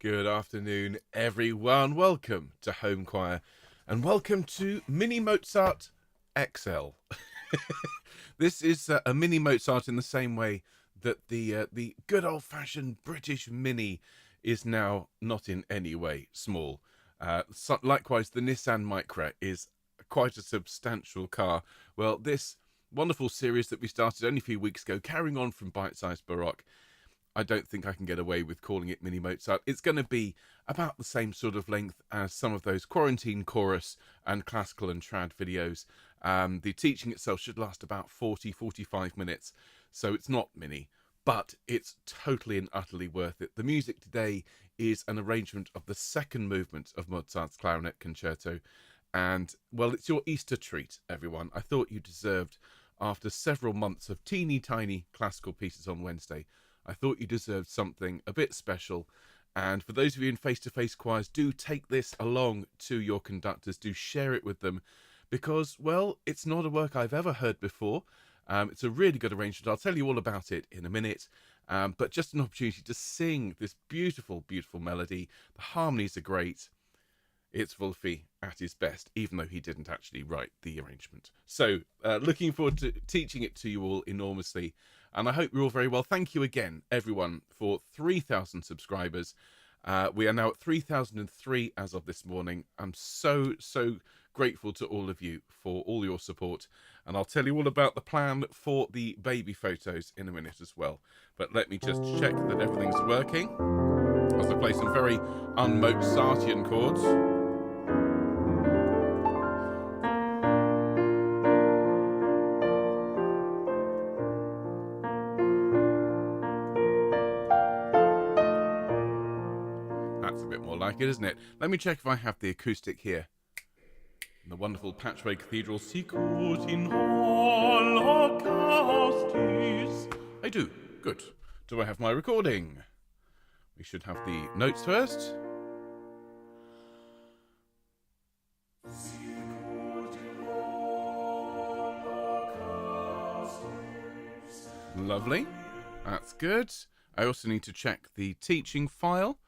Good afternoon, everyone. Welcome to Home Choir, and welcome to Mini Mozart XL. This is a mini Mozart in the same way that the good old-fashioned British Mini is now not in any way small. Likewise, the Nissan Micra is quite a substantial car. Well, this wonderful series that we started only a few weeks ago, carrying on from Bite Size Baroque, I don't think I can get away with calling it Mini Mozart. It's going to be about the same sort of length as some of those quarantine chorus and classical and trad videos. The teaching itself should last about 40-45 minutes, so it's not mini, but it's totally and utterly worth it. The music today is an arrangement of the second movement of Mozart's Clarinet Concerto, and, well, it's your Easter treat, everyone. I thought you deserved, after several months of teeny tiny classical pieces on Wednesday, I thought you deserved something a bit special. And for those of you in face-to-face choirs, do take this along to your conductors. Do share it with them because, well, it's not a work I've ever heard before. It's a really good arrangement. I'll tell you all about it in a minute. But just an opportunity to sing this beautiful, beautiful melody. The harmonies are great. It's Wolfie at his best, even though he didn't actually write the arrangement. So, looking forward to teaching it to you all enormously. And I hope you're all very well. Thank you again, everyone, for 3,000 subscribers. We are now at 3,003 as of this morning. I'm so grateful to all of you for all your support. And I'll tell you all about the plan for the baby photos in a minute as well. But let me just check that everything's working as I play some very un-Mozartian chords. Like it, isn't it? Let me check if I have the acoustic here. In the wonderful Patchway Cathedral, Sicut in Holocaustis. I do. Good. Do I have my recording? We should have the notes first. Lovely. That's good. I also need to check the teaching file.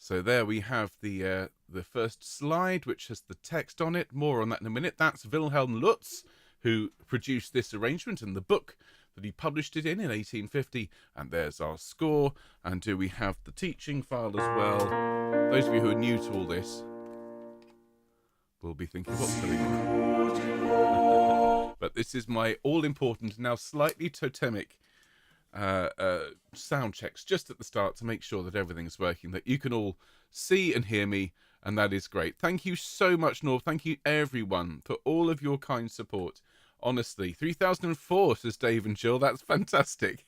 So there we have the first slide, which has the text on it. More on that in a minute. That's Wilhelm Lutz, who produced this arrangement and the book that he published it in 1850. And there's our score. And do we have the teaching file as well? Those of you who are new to all this will be thinking, what's going on? But this is my all-important, now slightly totemic sound checks just at the start to make sure that everything's working, that you can all see and hear me, and that is great. Thank you so much, Norv. Thank you, everyone, for all of your kind support. Honestly, 3,004, says Dave and Jill. That's fantastic.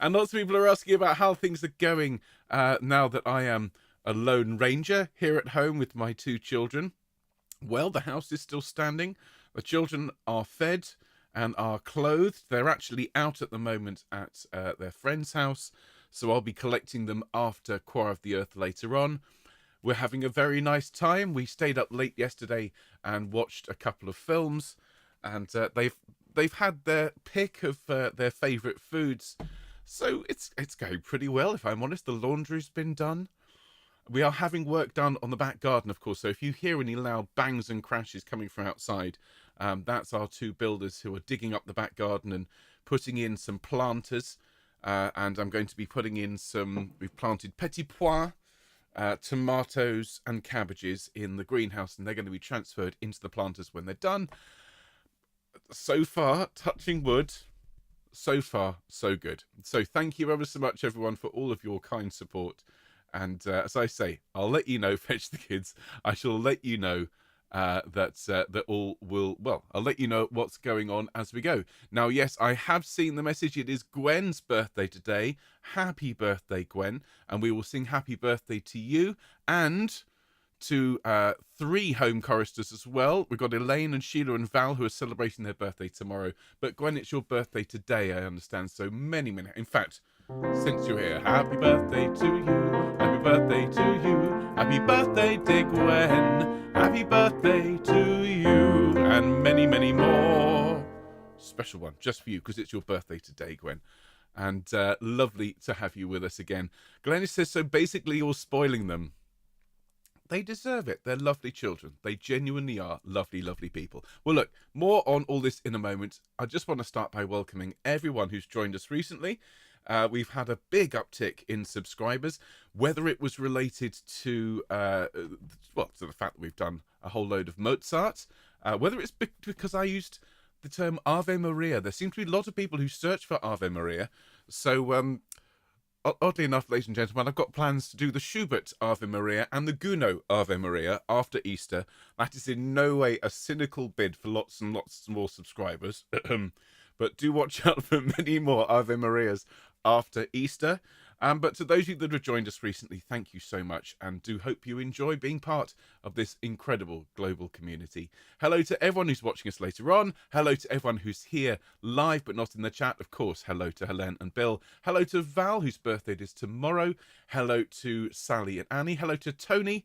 And lots of people are asking about how things are going now that I am a lone ranger here at home with my two children. Well, the house is still standing. The children are fed and are clothed. They're actually out at the moment at their friend's house, so I'll be collecting them after Choir of the Earth later on. We're having a very nice time. We stayed up late yesterday and watched a couple of films, and they've had their pick of their favourite foods, so it's going pretty well, if I'm honest. The laundry's been done. We are having work done on the back garden, of course, so if you hear any loud bangs and crashes coming from outside, that's our two builders who are digging up the back garden and putting in some planters. And I'm going to be putting in we've planted petit pois, tomatoes and cabbages in the greenhouse, and they're going to be transferred into the planters when they're done. So far, touching wood, so far, so good. So thank you ever so much, everyone, for all of your kind support. And as I say, I'll let you know, fetch the kids. I shall let you know that all will, well, I'll let you know what's going on as we go. Now, yes, I have seen the message. It is Gwen's birthday today. Happy birthday, Gwen. And we will sing happy birthday to you and to 3 home choristers as well. We've got Elaine and Sheila and Val who are celebrating their birthday tomorrow. But Gwen, it's your birthday today, I understand. So many. In fact, since you're here, happy birthday to you. Happy birthday to you. Happy birthday, dear Gwen. Happy birthday to you. And many more. Special one just for you because it's your birthday today, Gwen. And lovely to have you with us again. Glennis says, so basically you're spoiling them. They deserve it. They're lovely children. They genuinely are lovely, lovely people. Well, look, more on all this in a moment. I just want to start by welcoming everyone who's joined us recently. We've had a big uptick in subscribers, whether it was related to, to the fact that we've done a whole load of Mozart, whether it's because I used the term Ave Maria. There seem to be a lot of people who search for Ave Maria. So, oddly enough, ladies and gentlemen, I've got plans to do the Schubert Ave Maria and the Gounod Ave Maria after Easter. That is in no way a cynical bid for lots and lots more subscribers. But do watch out for many more Ave Marias after Easter. But to those of you that have joined us recently, thank you so much, and do hope you enjoy being part of this incredible global community. Hello to everyone who's watching us later on. Hello to everyone who's here live but not in the chat. Of course, hello to Helene and Bill. Hello to Val, whose birthday is tomorrow. Hello to Sally and Annie. Hello to Tony.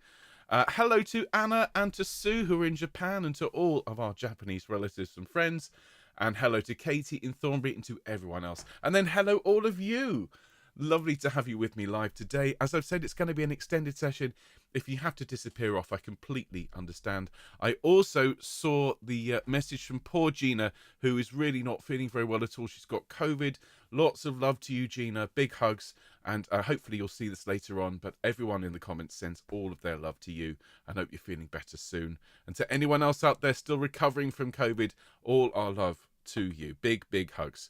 Hello to Anna and to Sue, who are in Japan, and to all of our Japanese relatives and friends. And hello to Katie in Thornbury and to everyone else. And then hello all of you. Lovely to have you with me live today. As I've said, it's going to be an extended session. If you have to disappear off, I completely understand. I also saw the message from poor Gina, who is really not feeling very well at all. She's got COVID. Lots of love to you, Gina. Big hugs. And hopefully you'll see this later on. But everyone in the comments sends all of their love to you. And hope you're feeling better soon. And to anyone else out there still recovering from COVID, all our love to you. Big, big hugs.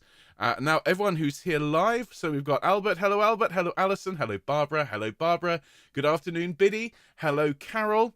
Now, everyone who's here live, so we've got Albert. Hello, Albert. Hello, Alison. Hello, Barbara. Hello, Barbara. Good afternoon, Biddy. Hello, Carol.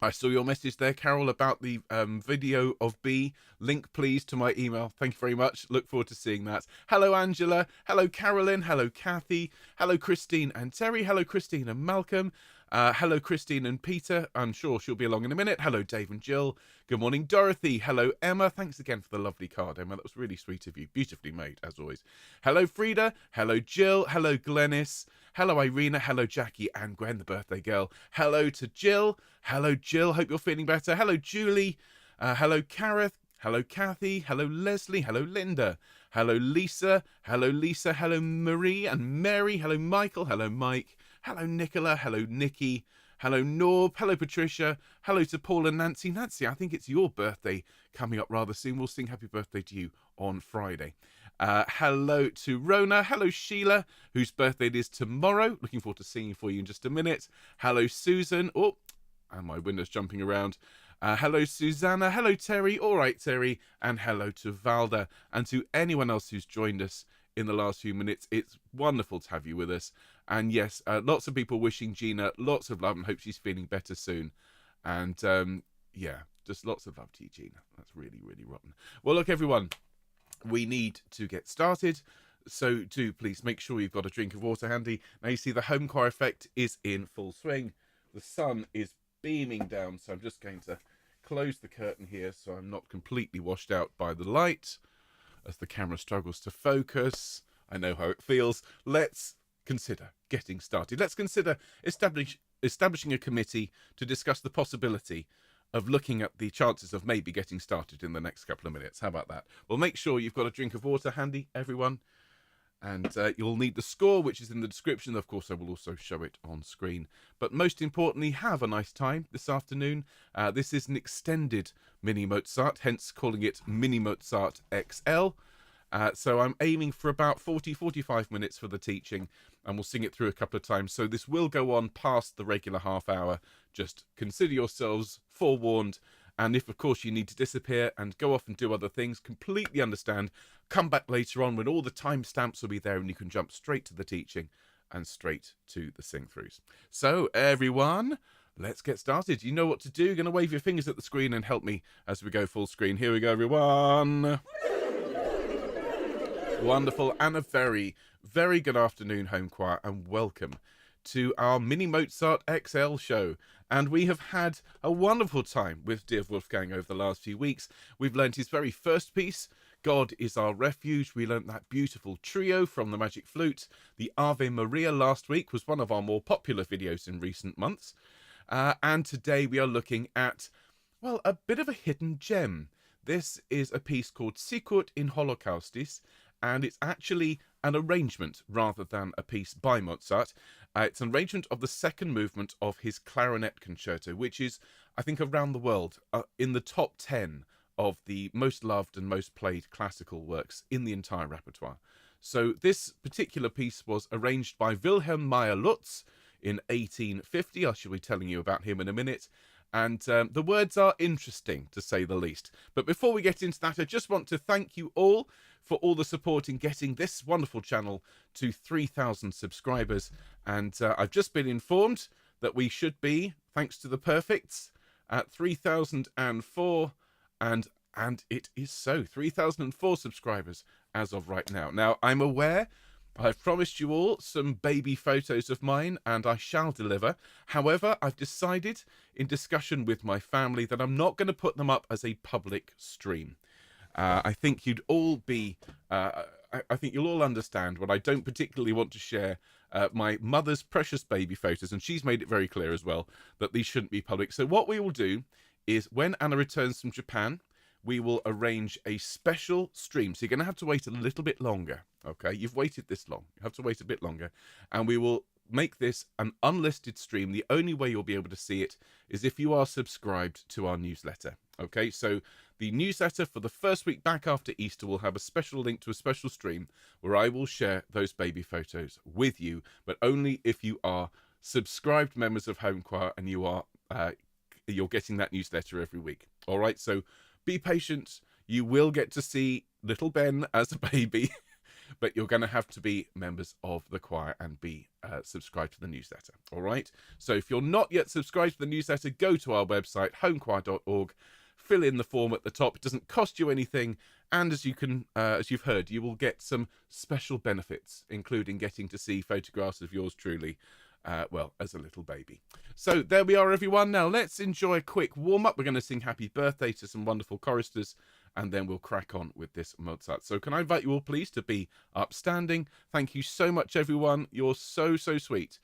I saw your message there, Carol, about the video of B. Link, please, to my email. Thank you very much. Look forward to seeing that. Hello, Angela. Hello, Carolyn. Hello, Kathy. Hello, Christine and Terry. Hello, Christine and Malcolm. Hello, Christine and Peter. I'm sure she'll be along in a minute. Hello, Dave and Jill. Good morning, Dorothy. Hello, Emma. Thanks again for the lovely card, Emma. That was really sweet of you. Beautifully made, as always. Hello, Frida. Hello, Jill. Hello, Glennis. Hello, Irina. Hello, Jackie and Gwen, the birthday girl. Hello to Jill. Hello, Jill. Hope you're feeling better. Hello, Julie. Hello, Kareth. Hello, Kathy. Hello, Leslie. Hello, Linda. Hello, Lisa. Hello, Lisa. Hello, Marie and Mary. Hello, Michael. Hello, Mike. Hello, Nicola. Hello, Nikki. Hello, Norb. Hello, Patricia. Hello to Paul and Nancy. Nancy, I think it's your birthday coming up rather soon. We'll sing happy birthday to you on Friday. Hello to Rona. Hello, Sheila, whose birthday it is tomorrow. Looking forward to singing for you in just a minute. Hello, Susan. Oh, and my window's jumping around. Hello, Susanna. Hello, Terry. All right, Terry. And hello to Valda. And to anyone else who's joined us in the last few minutes. It's wonderful to have you with us. And yes, lots of people wishing Gina lots of love and hope she's feeling better soon. And yeah, just lots of love to you, Gina. That's really, really rotten. Well, look, everyone, we need to get started. So do please make sure you've got a drink of water handy. Now you see the home choir effect is in full swing. The sun is beaming down, so I'm just going to close the curtain here so I'm not completely washed out by the light as the camera struggles to focus. I know how it feels. Let's consider getting started. Let's consider establishing a committee to discuss the possibility of looking at the chances of maybe getting started in the next couple of minutes. How about that? Well, make sure you've got a drink of water handy, everyone. And you'll need the score, which is in the description. Of course, I will also show it on screen. But most importantly, have a nice time this afternoon. This is an extended mini Mozart, hence calling it Mini Mozart XL. So I'm aiming for about 40-45 minutes for the teaching, and we'll sing it through a couple of times. So this will go on past the regular half hour. Just consider yourselves forewarned. And if, of course, you need to disappear and go off and do other things, completely understand. Come back later on when all the timestamps will be there and you can jump straight to the teaching and straight to the sing-throughs. So, everyone, let's get started. You know what to do. You're going to wave your fingers at the screen and help me as we go full screen. Here we go, everyone. Wonderful. And a very, very good afternoon, home choir, and welcome to our Mini Mozart XL show. And we have had a wonderful time with dear Wolfgang over the last few weeks. We've learned his very first piece, God is Our Refuge. We learnt that beautiful trio from the Magic Flute. The Ave Maria last week was one of our more popular videos in recent months. And today we are looking at, well, a bit of a hidden gem. This is a piece called Sicut in Holocaustis, and it's actually an arrangement rather than a piece by Mozart. It's an arrangement of the second movement of his Clarinet Concerto, which is, I think, around the world in the top 10 of the most loved and most played classical works in the entire repertoire. So this particular piece was arranged by Wilhelm Meyer Lutz in 1850. I shall be telling you about him in a minute. And the words are interesting, to say the least. But before we get into that, I just want to thank you all for all the support in getting this wonderful channel to 3,000 subscribers. And I've just been informed that we should be, thanks to the perfects, at 3,004. And it is so, 3,004 subscribers as of right now. Now, I'm aware I've promised you all some baby photos of mine, and I shall deliver. However, I've decided, in discussion with my family, that I'm not going to put them up as a public stream. I think you'd all be... I think you'll all understand when I don't particularly want to share my mother's precious baby photos, and she's made it very clear as well that these shouldn't be public. So what we will do is, when Anna returns from Japan, we will arrange a special stream. So you're going to have to wait a little bit longer, okay? You've waited this long. You have to wait a bit longer. And we will make this an unlisted stream. The only way you'll be able to see it is if you are subscribed to our newsletter, okay? So the newsletter for the first week back after Easter will have a special link to a special stream where I will share those baby photos with you, but only if you are subscribed members of Home Choir and you are you're getting that newsletter every week. All right, so be patient. You will get to see little Ben as a baby, but you're going to have to be members of the choir and be subscribed to the newsletter. All right. So if you're not yet subscribed to the newsletter, go to our website, homechoir.org, fill in the form at the top. It doesn't cost you anything. And as you've heard, you will get some special benefits, including getting to see photographs of yours truly, well, as a little baby. So there we are, everyone. Now let's enjoy a quick warm-up. We're going to sing Happy Birthday to some wonderful choristers, and then we'll crack on with this Mozart. So can I invite you all, please, to be upstanding? Thank you so much, everyone. You're so, so sweet.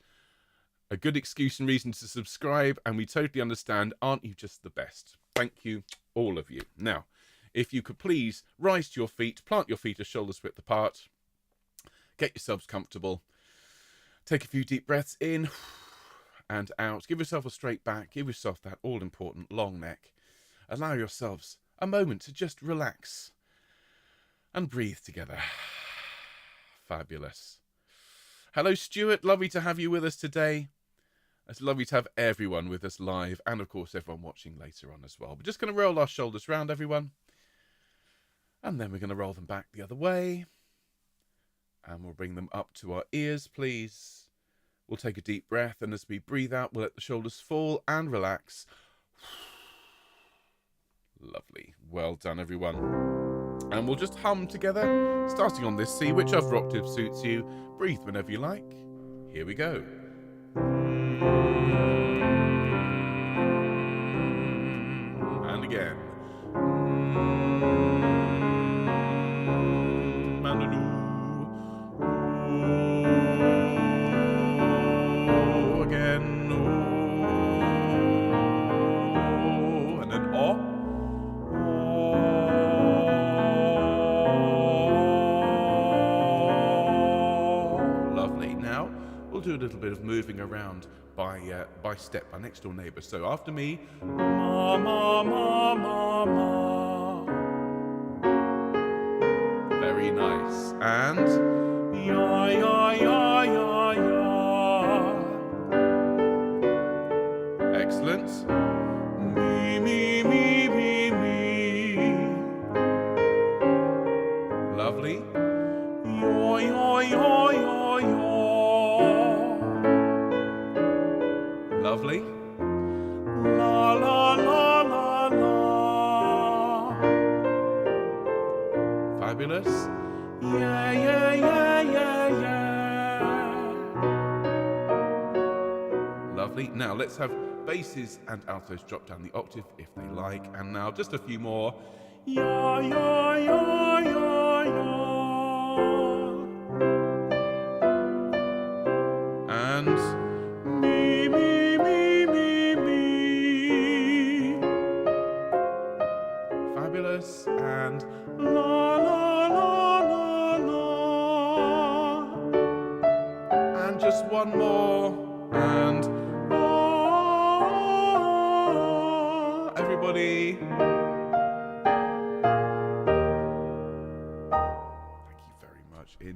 A good excuse and reason to subscribe, and we totally understand. Aren't you just the best? Thank you, all of you. Now, if you could please rise to your feet, plant your feet as shoulders width apart, get yourselves comfortable. Take a few deep breaths in and out. Give yourself a straight back. Give yourself that all-important long neck. Allow yourselves a moment to just relax and breathe together. Fabulous. Hello, Stuart. Lovely to have you with us today. It's lovely to have everyone with us live, and of course everyone watching later on as well. We're just going to roll our shoulders round, everyone. And then we're going to roll them back the other way. And we'll bring them up to our ears, please. We'll take a deep breath, and as we breathe out, we'll let the shoulders fall and relax. Lovely. Well done, everyone. And we'll just hum together, starting on this C, whichever octave suits you. Breathe whenever you like. Here we go. And again. Do a little bit of moving around by step, by next door neighbour. So after me, ma ma ma ma ma. Very nice. And ya ya ya ya ya. Excellent. Me me me me me. Lovely. Yo yo yo yo yo. Lovely. La la la la la. Fabulous. Yeah yeah yeah yeah yeah. Lovely. Now let's have basses and altos drop down the octave if they like. And now just a few more. Ya ya ya ya ya. And me me me me me. Fabulous. And la la la la la.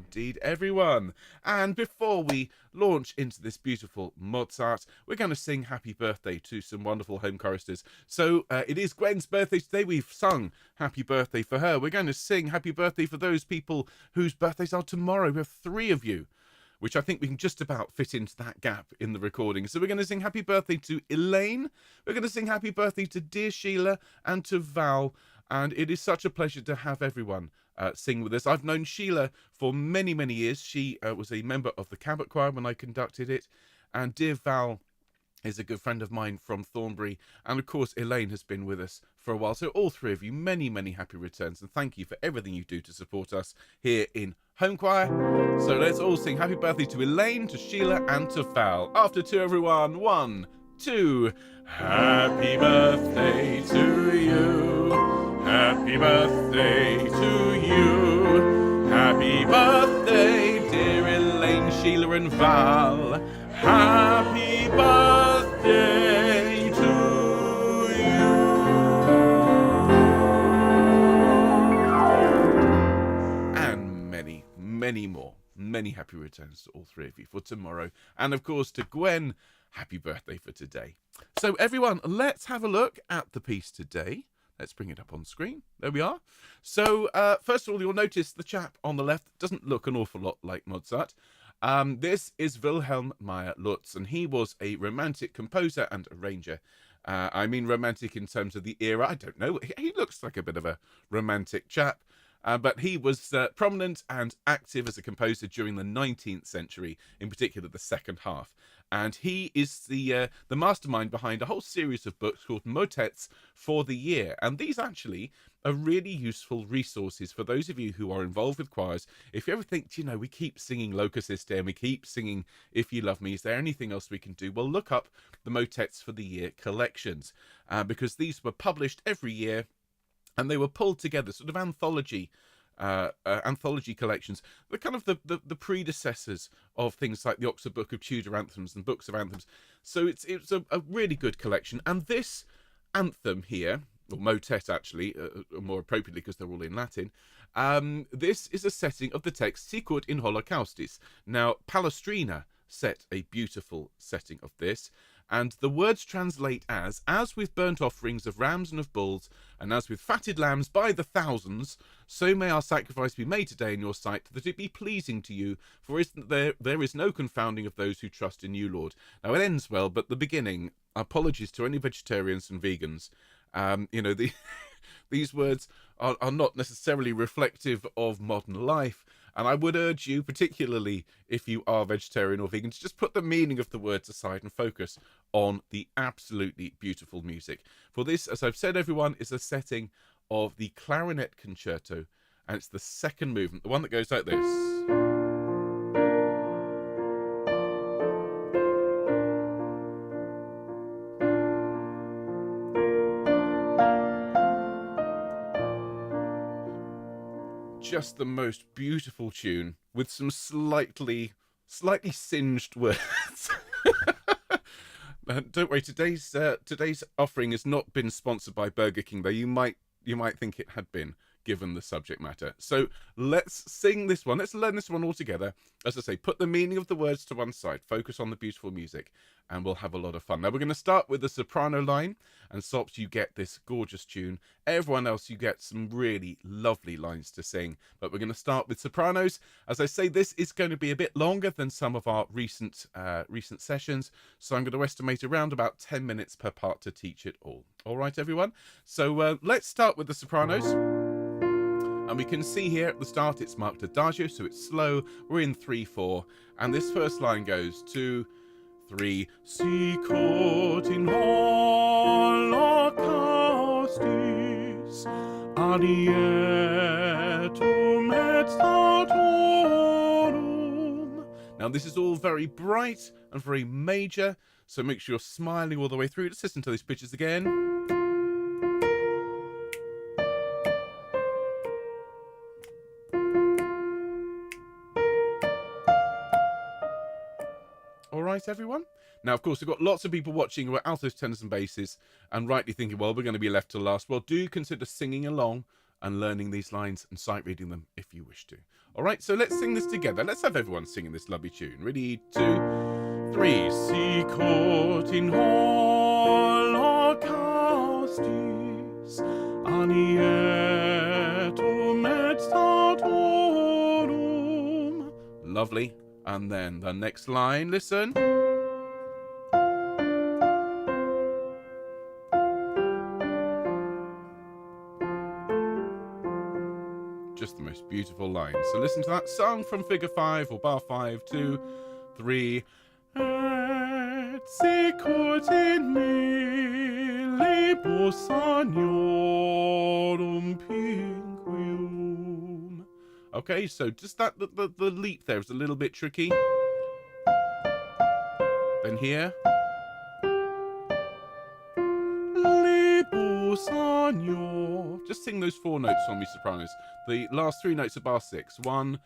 indeed, everyone. And before we launch into this beautiful Mozart, we're going to sing happy birthday to some wonderful home choristers. So it is Gwen's birthday today. We've sung happy birthday for her. We're going to sing happy birthday for those people whose birthdays are tomorrow. We have 3 of you, which I think we can just about fit into that gap in the recording. So we're going to sing happy birthday to Elaine. We're going to sing happy birthday to dear Sheila and to Val. And it is such a pleasure to have everyone sing with us. I've known Sheila for many, many years. She was a member of the Cabot Choir when I conducted it. And dear Val is a good friend of mine from Thornbury. And of course, Elaine has been with us for a while. So all 3 of you, many, many happy returns. And thank you for everything you do to support us here in Home Choir. So let's all sing happy birthday to Elaine, to Sheila, and to Val. After 2, everyone. 1, 2. Happy birthday to you. Happy birthday to you. Happy birthday, dear Elaine, Sheila, and Val. Happy birthday to you. And many, many more. Many happy returns to all 3 of you for tomorrow. And of course to Gwen, happy birthday for today. So everyone, let's have a look at the piece today. Let's bring it up on screen. There we are. So first of all, you'll notice the chap on the left doesn't look an awful lot like Mozart. This is Wilhelm Meyer Lutz, and he was a romantic composer and arranger. I mean romantic in terms of the era. I don't know. He looks like a bit of a romantic chap. But he was prominent and active as a composer during the 19th century, in particular the second half. And he is the mastermind behind a whole series of books called Motets for the Year. And these actually are really useful resources for those of you who are involved with choirs. If you ever think, you know, we keep singing Locus Iste and we keep singing If You Love Me, is there anything else we can do? Well, look up the Motets for the Year collections, because these were published every year. And they were pulled together, sort of anthology collections, the kind of the predecessors of things like the Oxford Book of Tudor Anthems and Books of Anthems. So it's a really good collection. And this anthem here, or motet actually, more appropriately because they're all in Latin, this is a setting of the text Sicut in Holocaustis. Now, Palestrina set a beautiful setting of this. And the words translate as with burnt offerings of rams and of bulls, and as with fatted lambs by the thousands, so may our sacrifice be made today in your sight, that it be pleasing to you, for there is no confounding of those who trust in you, Lord. Now, it ends well, but the beginning, apologies to any vegetarians and vegans. You know, these words are not necessarily reflective of modern life. And I would urge you, particularly if you are vegetarian or vegan, to just put the meaning of the words aside and focus on the absolutely beautiful music. For this, as I've said, everyone, is a setting of the Clarinet Concerto, and it's the second movement, the one that goes like this. Just the most beautiful tune with some slightly singed words. Don't worry, today's offering has not been sponsored by Burger King, though you might think it had been, given the subject matter. So let's sing this one. Let's learn this one all together. As I say, put the meaning of the words to one side, focus on the beautiful music, and we'll have a lot of fun. Now, we're going to start with the soprano line, and Sops, you get this gorgeous tune. Everyone else, you get some really lovely lines to sing, but we're going to start with sopranos. As I say, this is going to be a bit longer than some of our recent sessions, so I'm going to estimate around about 10 minutes per part to teach it all. All right, everyone? So let's start with the sopranos. And we can see here at the start it's marked adagio, so it's slow. We're in 3/4, and this first line goes 2, 3. Sicut in Holocaustis adietum et statorum. Now this is all very bright and very major, so make sure you're smiling all the way through. Let's listen to these pitches again. All right, everyone? Now, of course, we've got lots of people watching who are altos, tenors and basses and rightly thinking, well, we're going to be left to last. Well, do consider singing along and learning these lines and sight reading them if you wish to. All right, so let's sing this together. Let's have everyone singing this lovely tune. Ready, 2, 3. Sicut in Holocaustis anietum et statorum. Lovely. And then the next line, listen. Just the most beautiful line. So listen to that song from figure 5 or bar 5, 2, 3. Et sicut in millibus aniorum pinguium. Okay, so just that the leap there is a little bit tricky. Then here. Libus anio. Just sing those 4 notes for me, sopranos. The last 3 notes of bar 6. 1,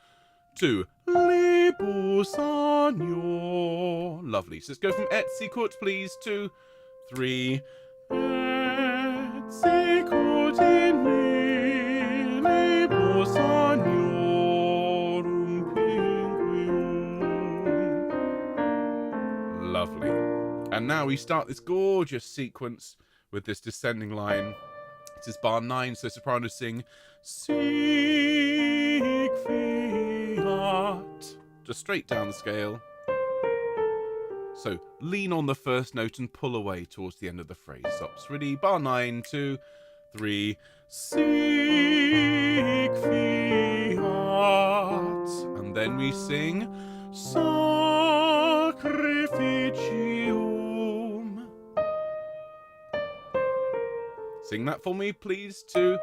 2. Libus anio. Lovely. So let's go from et sicut, please. 2, 3. Et sicut in millibus aniorum pinguium. Lovely. And now we start this gorgeous sequence with this descending line. This is bar 9, so sopranos sing Sic fiat, just straight down the scale. So lean on the first note and pull away towards the end of the phrase. Stops. Ready? Bar 9, 2, 3. Sic fiat. And then we sing Sacrificium. Sing that for me, please. 2,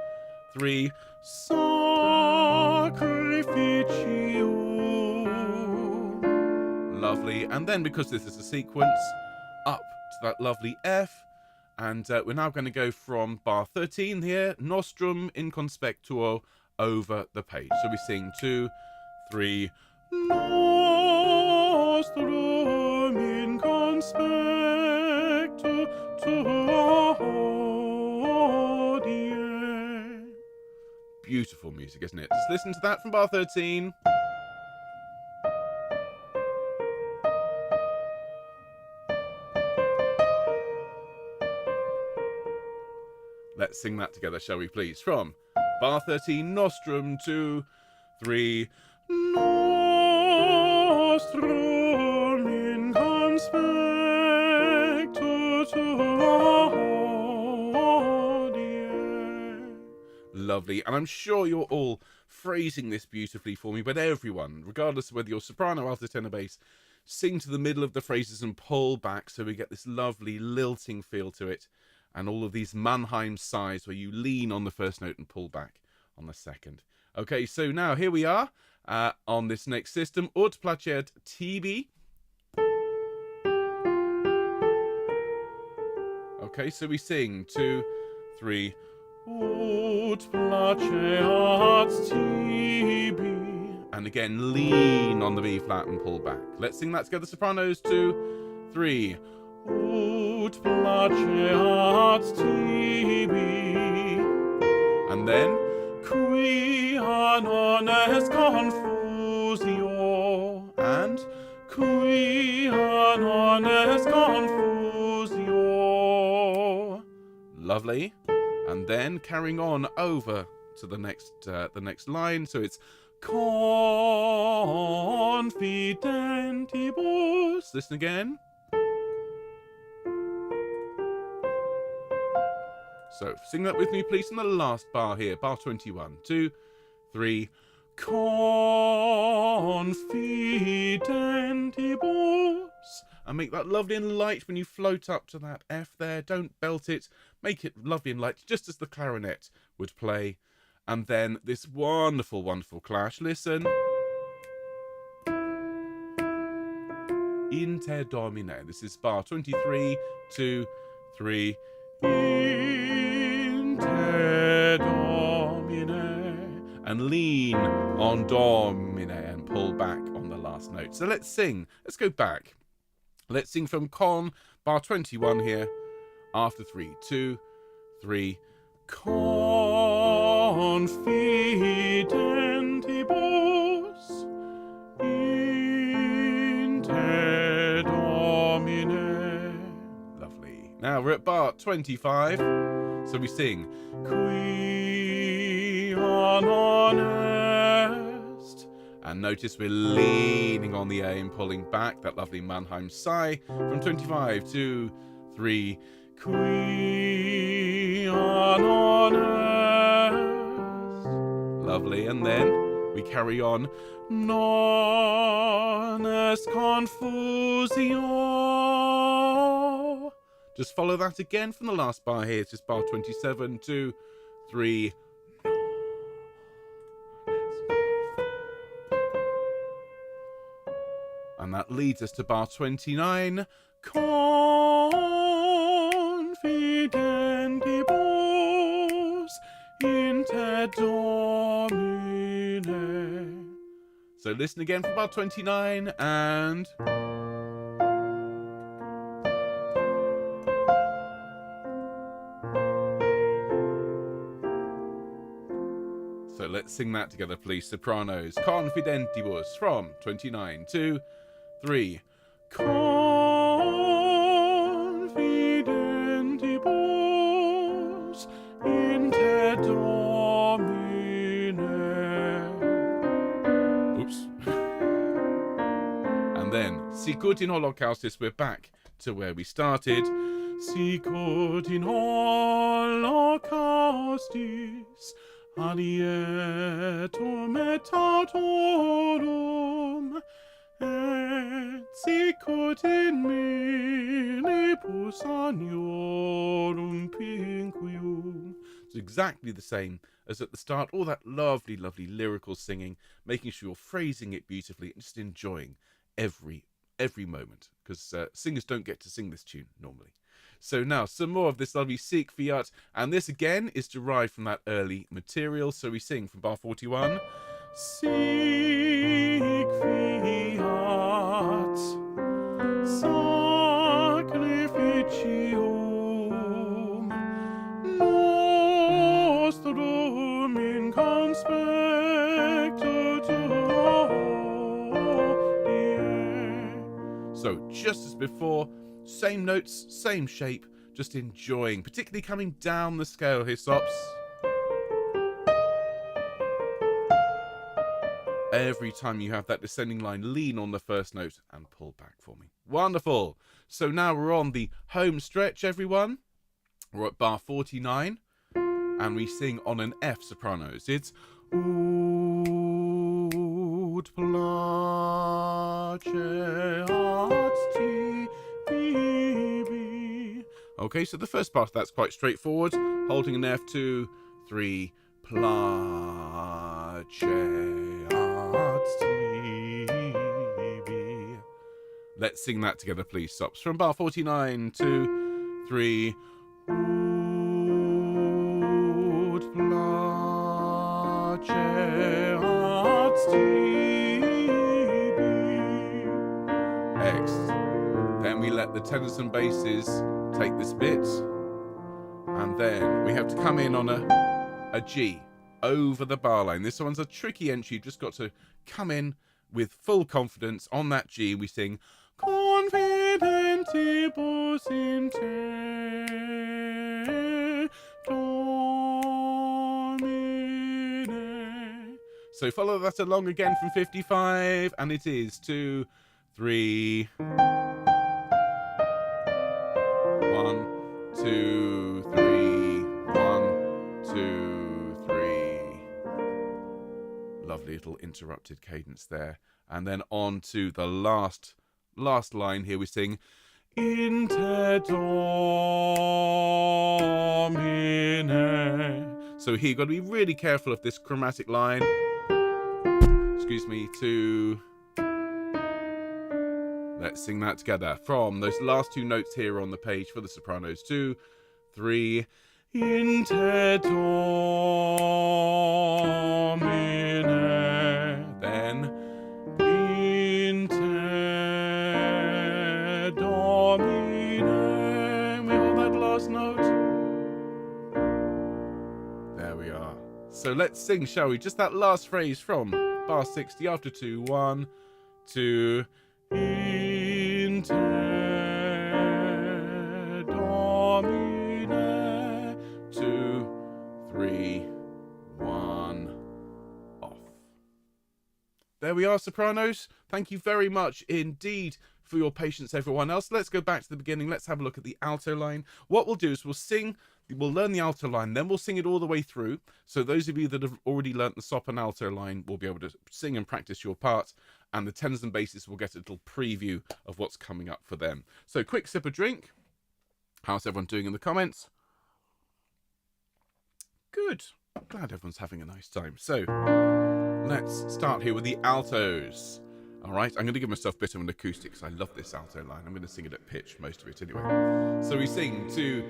3. Sacrificium. Lovely. And then, because this is a sequence, up to that lovely F. And we're now going to go from bar 13 here, nostrum in conspectuo, over the page. So we sing 2, 3. Nostrum in conspectu tuo. Beautiful music, isn't it? Just listen to that from bar 13. Let's sing that together, shall we please? From bar 13, nostrum, 2, 3. Nostrum in conspectu tuo. Lovely. And I'm sure you're all phrasing this beautifully for me, but everyone, regardless of whether you're soprano, alto, tenor, bass, sing to the middle of the phrases and pull back so we get this lovely lilting feel to it, and all of these Mannheim sighs where you lean on the first note and pull back on the second. Okay, so now here we are on this next system, Ut placet tibi. Okay, so we sing 2, 3. Ut placet tibi. And again, lean on the B flat and pull back. Let's sing that together, sopranos. 2, 3. Ut placet tibi. And then, quia non est confusio. And quia non est confusio. Lovely. And then carrying on over to the next line. So it's confidentibus. Listen again. So sing that with me, please, in the last bar here, bar 21. 2, 3. Confidentibus. And make that lovely and light when you float up to that F there. Don't belt it. Make it lovely and light, just as the clarinet would play. And then this wonderful, wonderful clash. Listen. Inter Domine. This is bar 23, 2, 3. Inter Domine. And lean on Domine and pull back on the last note. So let's sing. Let's go back. Let's sing from con, bar 21 here, after 3, 2, 3. Confidentibus. confidentibus in te Domine. Lovely. Now we're at bar 25. So we sing, Qui non est. And notice we're leaning on the A and pulling back that lovely Mannheim sigh from 25 to 3. Qui non est. Lovely. And then we carry on. Non est confusio. Just follow that again from the last bar here. It's just bar 27, 2, 3. And that leads us to bar 29. Confidentibus in te Domine. So listen again for bar 29 and... So let's sing that together, please. Sopranos. Confidentibus from 29, 2, 3. Confidentibus in te Domine. Oops. And then, Sicut in Holocaustis, we're back to where we started. Sicut in Holocaustis, adietum et autorum, et sicut in minibus aniorum pinquium. It's exactly the same as at the start. All that lovely, lovely lyrical singing, making sure you're phrasing it beautifully and just enjoying every moment, because singers don't get to sing this tune normally. So now, some more of this lovely Sicut, and this again is derived from that early material. So we sing from bar 41. Sic fiat sacrificium nostrum in conspecto tuo. So just as before, same notes, same shape, just enjoying, particularly coming down the scale here, Sops. Every time you have that descending line, lean on the first note and pull back for me. Wonderful. So now we're on the home stretch, everyone. We're at bar 49, and we sing on an F sopranos. It's Ut placeat tibi. Okay, so the first part of that's quite straightforward. Holding an F, 2, 3, placeat tibi. Let's sing that together, please, Sops. From bar 49, 2, 3. Ut placeat tibi. Excellent. Then we let the tenors and basses take this bit, and then we have to come in on a G over the bar line. This one's a tricky entry. You've just got to come in with full confidence on that G. We sing Confidentibus in te Domine. So follow that along again from 55, and it is 2, 3. 1, 2, 3. 1, 2, 3. Lovely little interrupted cadence there. And then on to the last line here. We sing in te Domine. So here you've got to be really careful of this chromatic line. Excuse me, to... Let's sing that together from those last two notes here on the page for the sopranos. 2, 3. In te Domine. Then in te Domine. We hold that last note. There we are. So let's sing, shall we? Just that last phrase from bar 60 after 2. 1, 2. In te Domine. 2, 3, 1. Off. There we are, sopranos. Thank you very much indeed for your patience, everyone else. Let's go back to the beginning. Let's have a look at the alto line. What we'll do is we'll learn the alto line, then we'll sing it all the way through. So those of you that have already learnt the sop and alto line will be able to sing and practice your part, and the tenors and basses will get a little preview of what's coming up for them. So quick sip of drink. How's everyone doing in the comments? Good. Glad everyone's having a nice time. So let's start here with the altos. All right, I'm going to give myself a bit of an acoustic because I love this alto line. I'm going to sing it at pitch, most of it anyway. So we sing 2,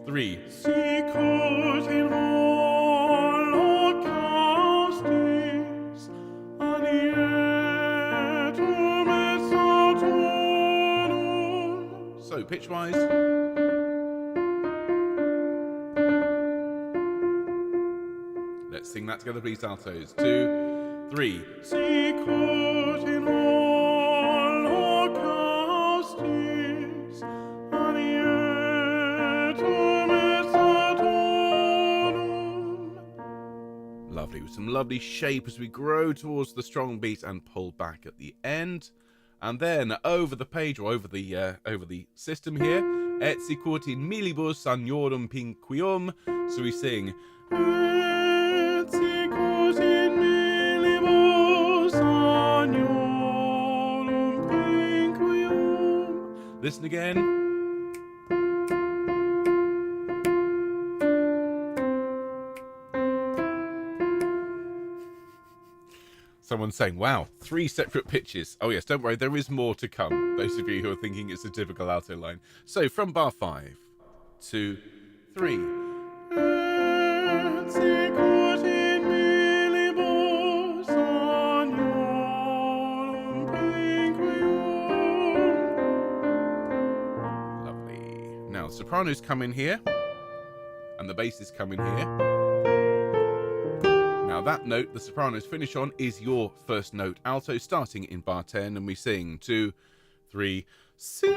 3. Sicut in Holocaustis, anietum et autonum. So pitch-wise. Let's sing that together, please, altos. 2, 3. Sicut in Holocaustis, anietum et autonum. Lovely, with some lovely shape as we grow towards the strong beat and pull back at the end. And then over the page, or over the system here, et sicut in millibus agnorum pinquium. So we sing et sicut in millibus agnorum pinquium. Listen again. Someone's saying, wow, 3 separate pitches. Oh yes, don't worry, there is more to come. Those of you who are thinking it's a typical alto line. So from bar 5, 2, 3. Et sicut in millibus agnorum pinquium. Lovely. Now, sopranos come in here, and the basses come in here. Now that note the sopranos finish on is your first note alto, starting in bar 10, and we sing 2, 3. Sic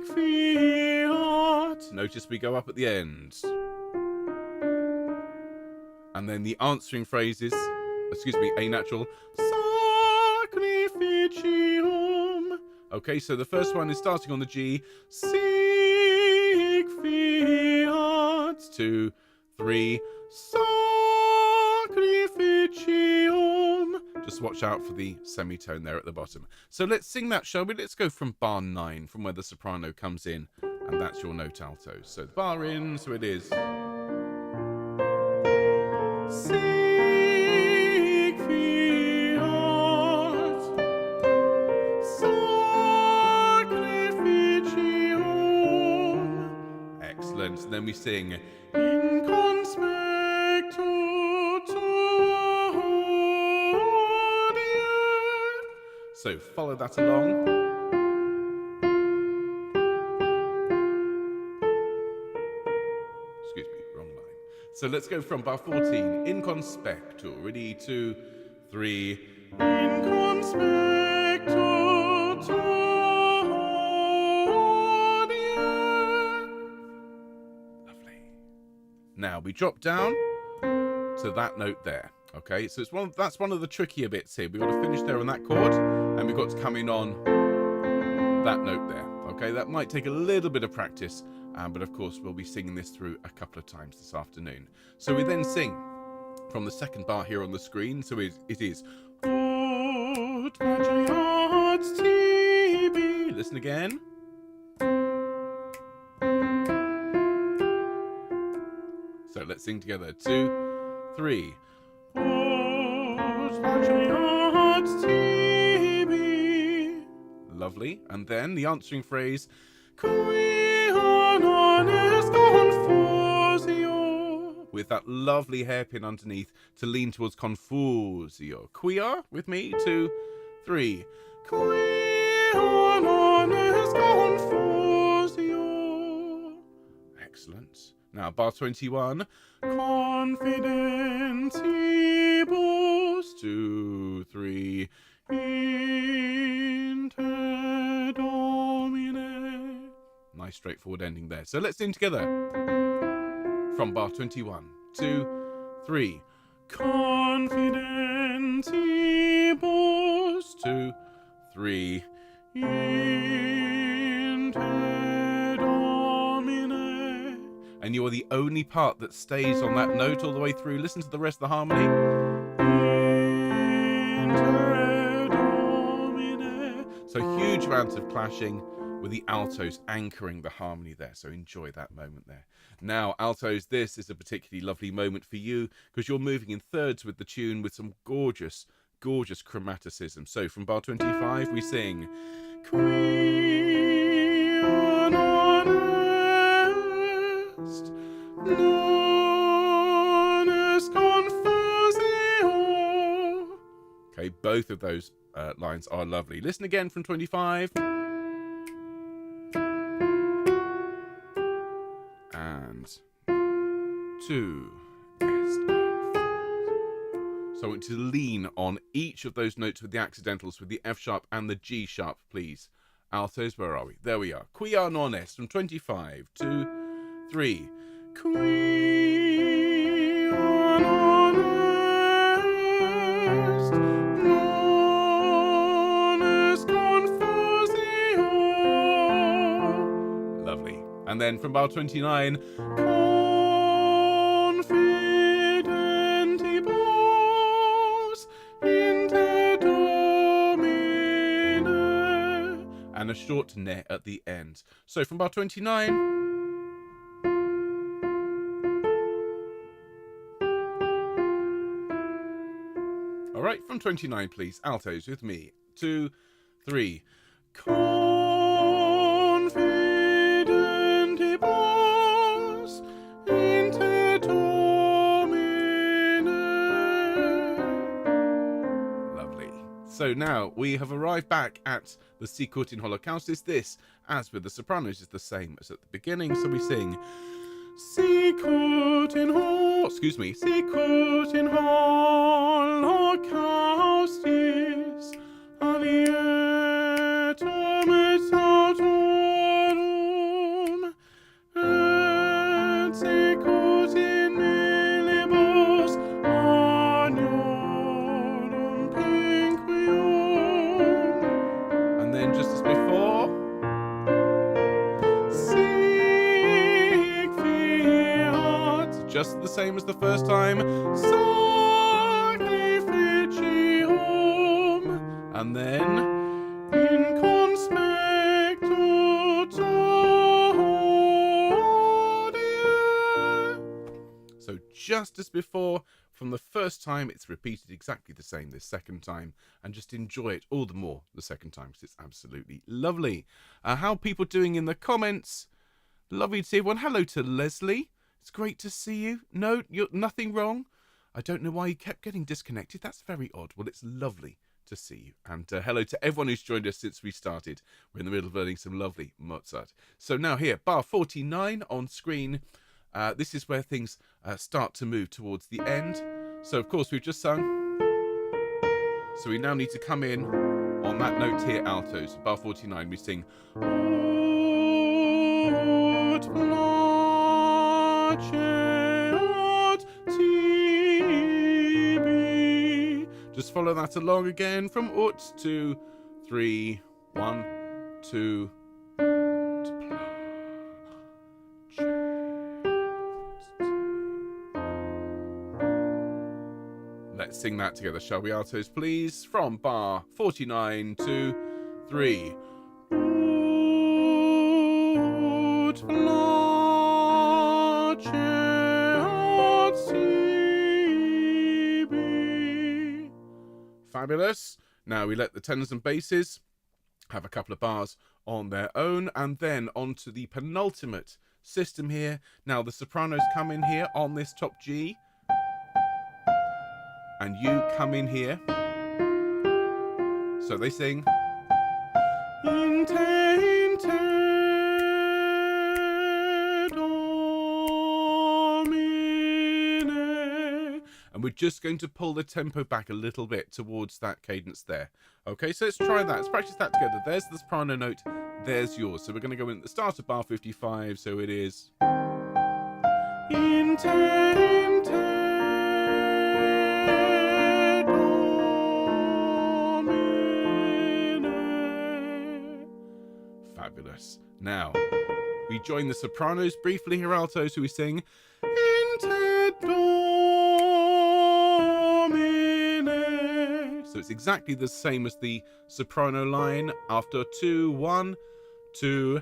fiat. Notice we go up at the end. And then the answering phrases, A natural. Sacrificium. Okay, so the first one is starting on the G. Sic fiat. 2, 3. Sacrificium. Just watch out for the semitone there at the bottom. So let's sing that, shall we? Let's go from bar 9, from where the soprano comes in, and that's your note alto. So the bar in, so it is. Sic fiat sacrificium. Excellent. And then we sing in conspectu tuo. So follow that along. Excuse me, wrong line. So let's go from bar 14, in conspectu. Ready, 2, 3. In conspectu tuo. Lovely. Now we drop down to that note there. Okay, so that's one of the trickier bits here. We've got to finish there on that chord, and we've got to come in on that note there. Okay, that might take a little bit of practice, but of course we'll be singing this through a couple of times this afternoon. So we then sing from the second bar here on the screen. So it is. Ut patriarchs tibi. Listen again. So let's sing together. 2, 3. Lovely. And then the answering phrase, with that lovely hairpin underneath to lean towards confusio. Quia with me, 2, 3. Excellent. Now, bar 21. Confidentibus, 2, 3, inter Domine. Nice straightforward ending there. So let's sing together. From bar 21. 2, 3. Confidentibus, 2, 3, inter Domine. And you're the only part that stays on that note all the way through. Listen to the rest of the harmony. Inter Domine. So huge amounts of clashing with the altos anchoring the harmony there. So enjoy that moment there. Now, altos, this is a particularly lovely moment for you because you're moving in thirds with the tune with some gorgeous, gorgeous chromaticism. So from bar 25, we sing Qui non est, non est confusio. Okay, both of those lines are lovely. Listen again from 25. And 2. So I want you to lean on each of those notes with the accidentals, with the F sharp and the G sharp, please. Altos, where are we? There we are. Quia non est from 25. 2, 3. Quia non est, non est confusio. Lovely. And then from bar 29, confidentibus inter Domine, and a short ne at the end. So from bar 29, all right, from 29, please, altos with me. 2, 3. Confidentibus inter Domine. Lovely. So now we have arrived back at the Sicut in Holocaustis. This, as with the sopranos, is the same as at the beginning. So we sing Sicut in Sicut in Holocaustis avietum et autorum et sicut in millibus aniorum pinquium. And then just as before, sic fiat, just the same as the first time, sacrificium, and then in conspectu todia. So just as before, from the first time, it's repeated exactly the same this second time, and just enjoy it all the more the second time because it's absolutely lovely. How are people doing in the comments? Lovely to see everyone. Hello to Leslie. It's great to see you. No, you're nothing wrong. I don't know why you kept getting disconnected. That's very odd. Well, it's lovely to see you. And hello to everyone who's joined us since we started. We're in the middle of learning some lovely Mozart. So now here, bar 49 on screen. This is where things start to move towards the end. So, of course, we've just sung. So we now need to come in on that note here, altos. Bar 49, we sing Ut placeat tibi. Just follow that along again from ut, 2, 3, 1, 2. Let's sing that together, shall we, altos, please? From bar 49, 2, 3. Ut placeat tibi. Fabulous. Now we let the tenors and basses have a couple of bars on their own, and then on to the penultimate system here. Now the sopranos come in here on this top G, and you come in here. So they sing Inte Domine. and we're just going to pull the tempo back a little bit towards that cadence there. Okay, so let's try that. Let's practice that together. There's the soprano note, there's yours. So we're going to go in at the start of bar 55, so it is in te, domine. Fabulous. Now, we join the sopranos briefly here, altos, who we sing in te, domine. So it's exactly the same as the soprano line. After 2, 1, 2,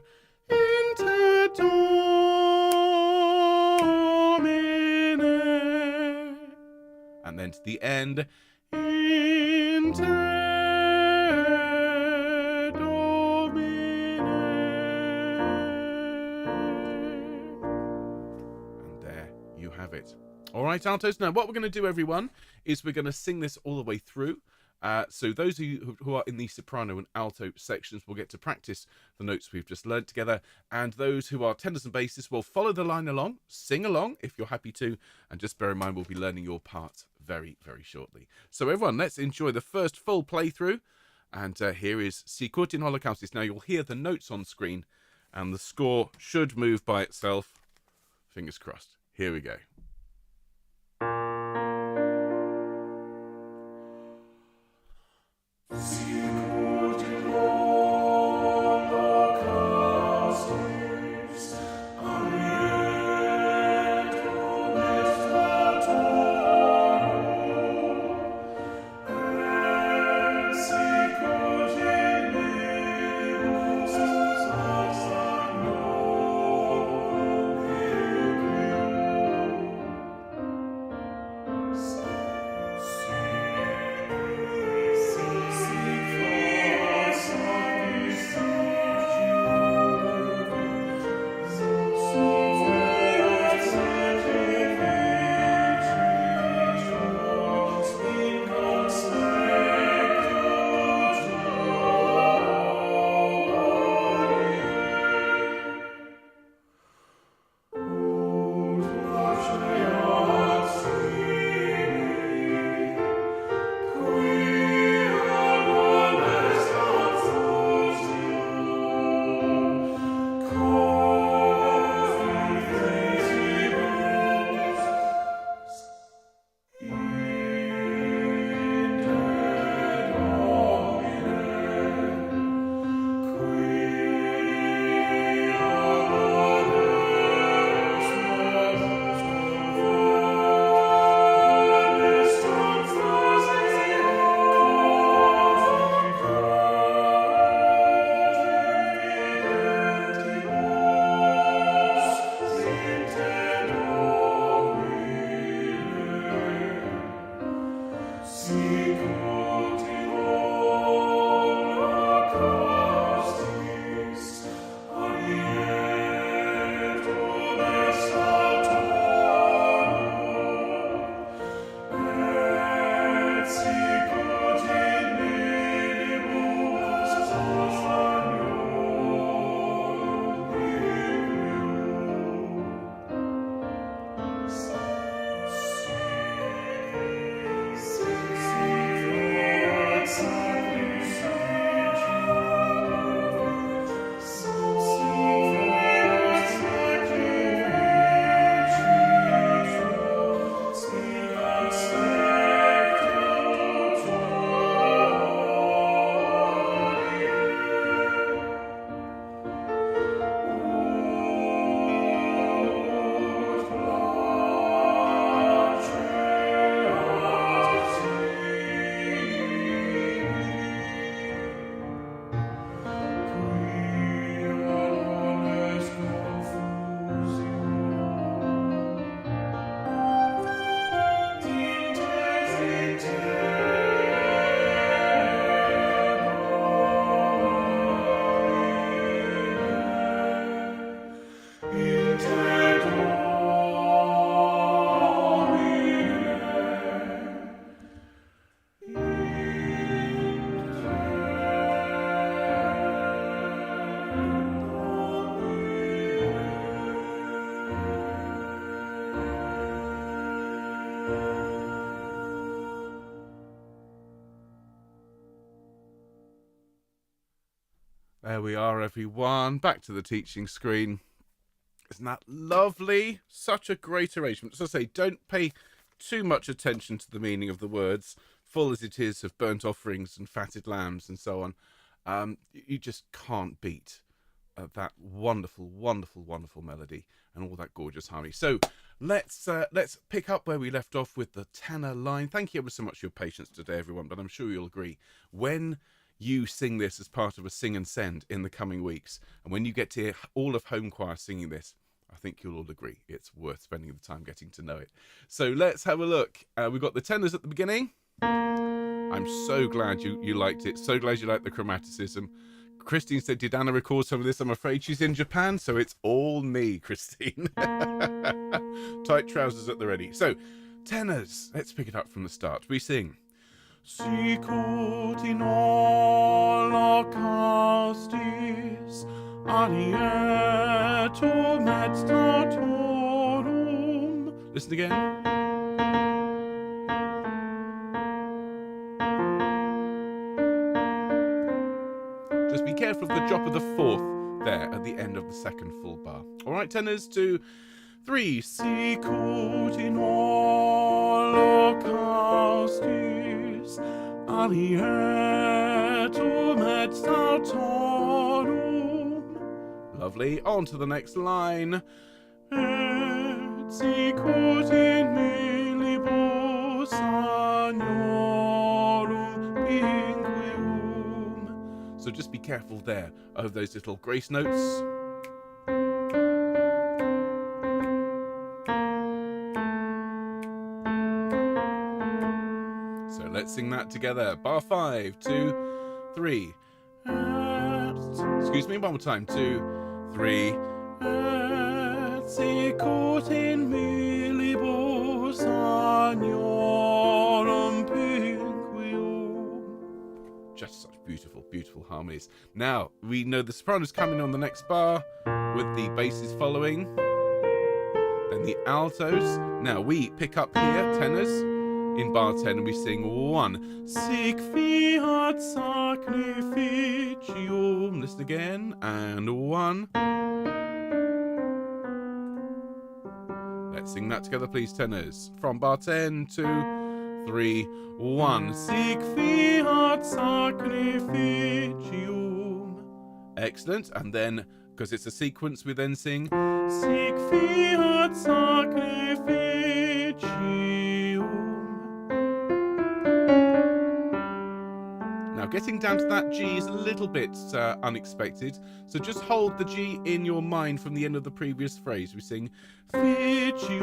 in te, domine. And then to the end, in te, domine. And there you have it. All right, altos. Now, what we're going to do, everyone, is we're going to sing this all the way through. So those of you who are in the soprano and alto sections will get to practice the notes we've just learned together, and those who are tenors and basses will follow the line along, sing along if you're happy to, and just bear in mind we'll be learning your part very, very shortly. So everyone, let's enjoy the first full playthrough, and here is Sicut in Holocaustis. Now you'll hear the notes on screen, and the score should move by itself. Fingers crossed. Here we go. There we are, everyone. Back to the teaching screen. Isn't that lovely? Such a great arrangement. As I say, don't pay too much attention to the meaning of the words, full as it is of burnt offerings and fatted lambs and so on. You just can't beat that wonderful, wonderful, wonderful melody and all that gorgeous harmony. So let's pick up where we left off with the tenor line. Thank you ever so much for your patience today, everyone, but I'm sure you'll agree, when you sing this as part of a sing and send in the coming weeks, and when you get to hear all of home choir singing this, I think you'll all agree it's worth spending the time getting to know it. So let's have a look. We've got the tenors at the beginning. I'm so glad you liked it. So glad you liked the chromaticism. Christine said, did Anna record some of this? I'm afraid she's in Japan, so it's all me, Christine. Tight trousers at the ready. So, tenors. Let's pick it up from the start. We sing. Sicut in Holocaustis, alietum et statorum. Listen again. Just be careful of the drop of the fourth there at the end of the second full bar. All right, tenors, 2, 3. Sicut in Holocaustis, alietum et statorum. Lovely. On to the next line. Et sicut in millibus agnorum pinguium. So just be careful there of those little grace notes. So let's sing that together. Bar 5, 2, 3. Excuse me, one more time. 2, 3. Et sicut in millibus agnorum pinguium. Just such beautiful, beautiful harmonies. Now, we know the soprano's coming on the next bar with the basses following. Then the altos. Now, we pick up here, tenors, in bar 10, and we sing 1. Sic fiat sacrificium. Listen again. And 1. Let's sing that together, please, tenors. From bar 10, 2, 3, 1. Sic fiat sacrificium. Excellent. And then, because it's a sequence, we then sing Sic fiat sacrificium. Now, getting down to that G is a little bit unexpected, so just hold the G in your mind from the end of the previous phrase. We sing Ficium,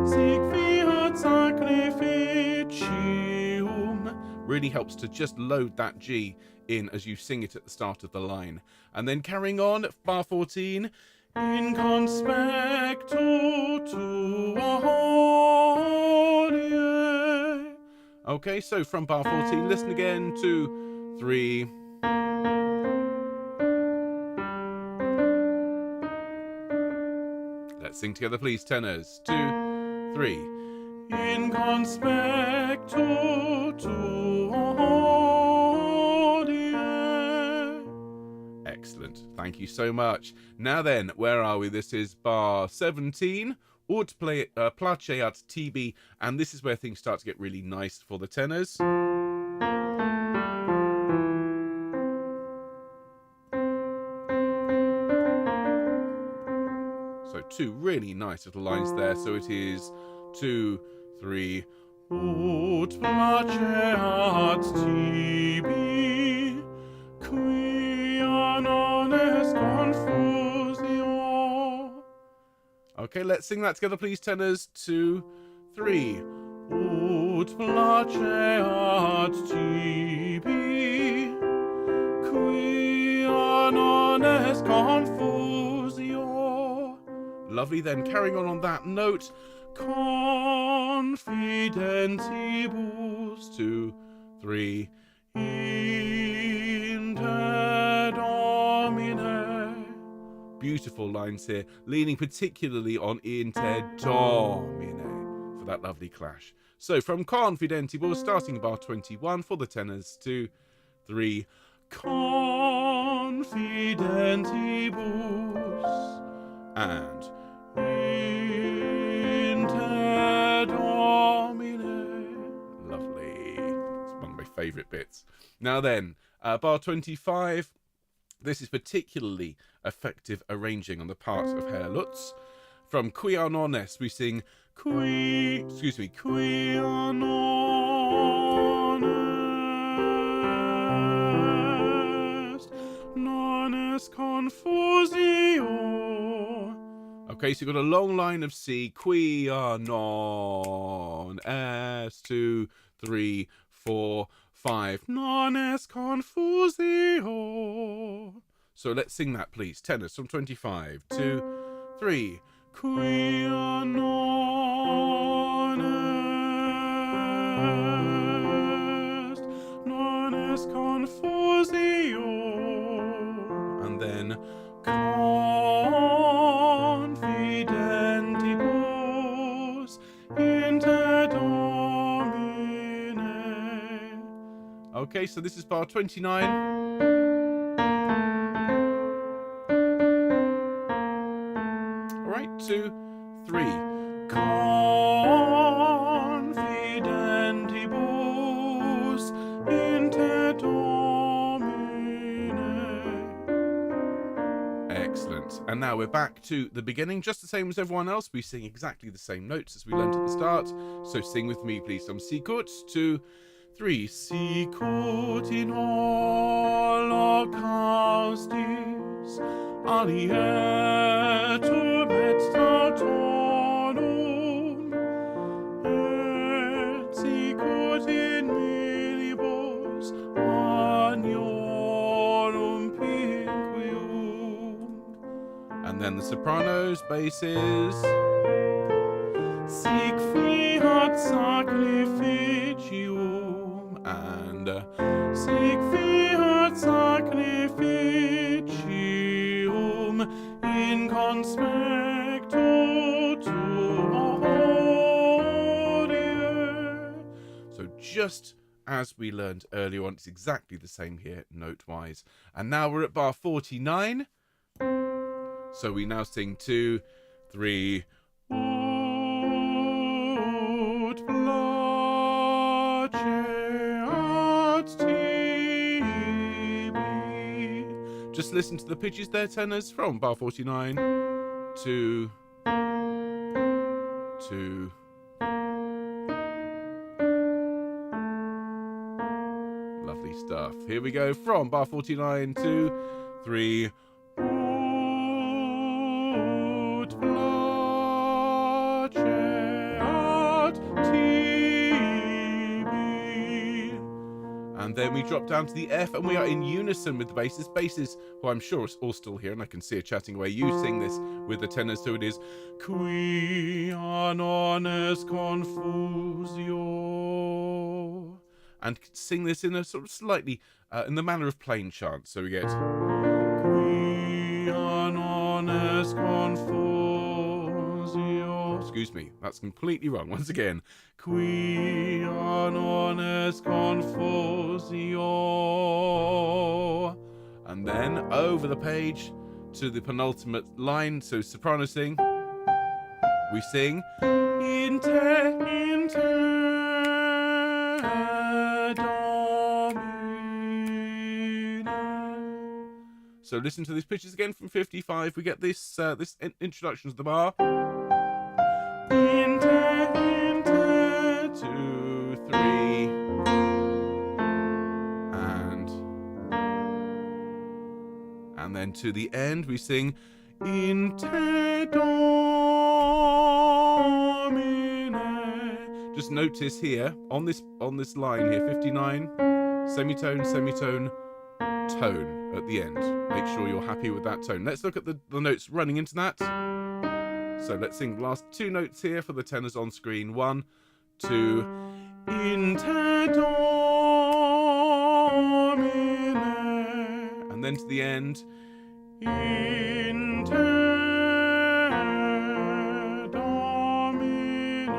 sic fiat sacrificium. Really helps to just load that G in as you sing it at the start of the line. And then carrying on at bar 14, in conspecto tua hodie. Okay, so from bar 14, listen again, 2, 3. Let's sing together, please, tenors. 2, 3. In conspecto tua hodie. Excellent. Thank you so much. Now then, where are we? This is bar 17. Ut placeat tibi, and this is where things start to get really nice for the tenors. So 2 really nice little lines there. So it is 2, 3. Ut placeat tibi, quia non est confusio. Okay, let's sing that together, please, tenors. 2, 3. Ut placeat tibi, quia non est confusio. Lovely, then carrying on that note, confidentibus. 2, 3. In te Domine. Beautiful lines here, leaning particularly on in te Domine for that lovely clash. So from confidentibus, starting bar 21 for the tenors. 2, 3. confidentibus, and inter Domine. Lovely. It's one of my favourite bits. Now then, bar 25. This is particularly effective arranging on the part of Herr Lutz. From Quia non est, we sing Quia non est, non est confusio. Okay, so you've got a long line of C, Quia non est, 2, 3, 4, 5, non est confusio. So let's sing that, please. Tenors from 25, 2, 3. Quia non est confusio. And then confidentibus inter Domine. Okay, so this is bar 29. Right, 2, 3. Confidentibus inter Domine. Excellent. And now we're back to the beginning, just the same as everyone else. We sing exactly the same notes as we learned at the start. So sing with me, please. Some Sicut, 2, 3. Sicut in Holocaustis alietum et tautonum, et sicut in minibus agnorum pinquium. And then the sopranos, basses. Sic fiat sacrificium, and sic fiat sacrificium in conspectu tuo hodie. So just as we learned earlier on, it's exactly the same here, note-wise. And now we're at bar 49. So we now sing 2, 3. Ut placeat tibi. Just listen to the pitches there, tenors, from bar 49 to 2. Lovely stuff. Here we go from bar 49 to 3. Ut placeat tibi. And then we drop down to the F, and we are in unison with the basses. Basses, who I'm sure are all still here, and I can see it chatting away. You sing this with the tenors, so it is Quia non est confusio. And sing this in a sort of slightly, in the manner of plain chant. So we get Quia non est confusio. Excuse me, that's completely wrong. Once again, Quia non est confusio. And then over the page to the penultimate line. So soprano sing. We sing inter Domine. So listen to these pitches again from 55. We get this this introduction to the bar. Inter, 2, 3, and then to the end we sing inter Domine. Just notice here on this line here, 59, semitone, semitone, tone at the end. Make sure you're happy with that tone. Let's look at the notes running into that. So let's sing the last 2 notes here for the tenors on screen. 1, 2, inter Domine. And then to the end, inter Domine.